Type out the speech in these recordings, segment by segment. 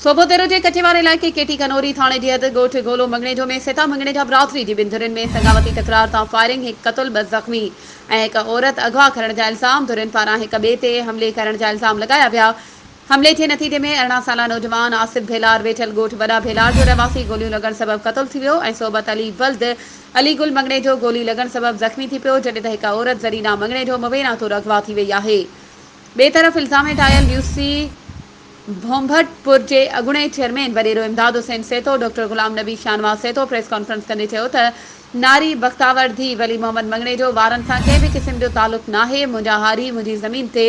सोबोदेरो के कचेवार इलाके केटी कनोरी थाने जी हद गोठ गोलो मंगनेजो में सेता मंगनेजा बरादरी जी बिंदुरन में संगावती तकरार ता फायरिंग एक कतल ब जख्मी एक औरत अगवा करण जा इल्जाम दुरन पारा एक बे ते हमले करण जा इल्जाम लगाया विया। हमले के नतीजे में 18 साल नौजवान आसिफ भेलार वेठल गोठ वडा भेलार जो रहवासी गोलियों लगन सबब कतल थी वियो ऐं सोबत अली वल्द अली गुल मंगनेजो गोली लगन सबब जख्मी थी पियो जडे त एक औरत जरीना मंगनेजो मवेना तो अगवा थी वई आहे। बे तरफ़ इल्जाम आयल यूसी भोंभटपुर के अगुणे चेयरमैन वडेरो इमदाद हुसैन सेतो डॉक्टर गुलाम नबी शानवाज सेतो प्रेस कॉन्फ्रेंस कंदे चयो त नारी बख्तावर धी वली मोहम्मद मंगनेजो वारन सां कंहिं बि क़िस्म जो तालुक नाहे। मुंहिंजा हारी मुंहिंजी ज़मीन ते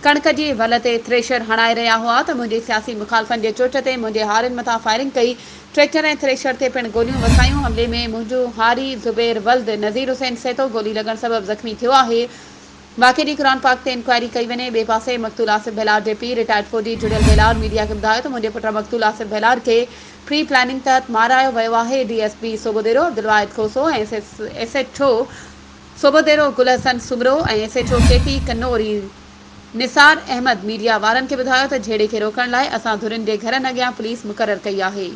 कणक जी वल ते थ्रेशर हणाए रहिया हुआ त मुंहिंजे सियासी मुखालफ़नि जे चोट ते मुंहिंजे हारियुनि मथां फायरिंग कई। ट्रैक्टर ऐं थ्रेशर ते पिणु गोलियूं वसायूं। हमले में मुंहिंजो हारी ज़ुबैर वल्द नज़ीर हुसैन सेतो गोली लगन सबब ज़ख्मी थियो आहे। वाक़े ॾींहुं क़ुरान पाक ते इंक्वायरी कई वञे। ॿिए पासे मक़तूल आसिफ बेलार जे पीउ रिटायर्ड फौजी जुड़ियल बेलार मीडिया खे ॿुधायो त मुंहिंजे पुट मक़तूल आसिफ बेलार खे प्री प्लानिंग तहत मारायो वियो आहे। डीएसपी सोबोदेरो अब्दुलवाहिद खोसो ऐं एसएचओ सोबोदेरो गुल हसन सुमरो ऐं एसएचओ केटी कन्नौरी निसार अहमद मीडिया वारनि खे ॿुधायो त झेड़े खे रोकण लाइ असां धुरिन जे घरनि अॻियां पुलिस मुक़रर कई आहे।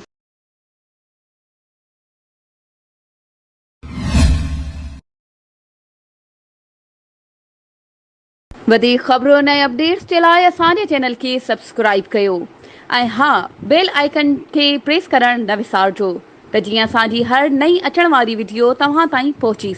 वधीक ख़बरुनि ऐं अपडेट्स जे लाइ असांजे चैनल खे सब्सक्राइब कयो ऐं हा बेल आइकन खे प्रेस करणु न विसारिजो त जीअं असांजी हर नई अचण वारी वीडियो तव्हां ताईं पहुची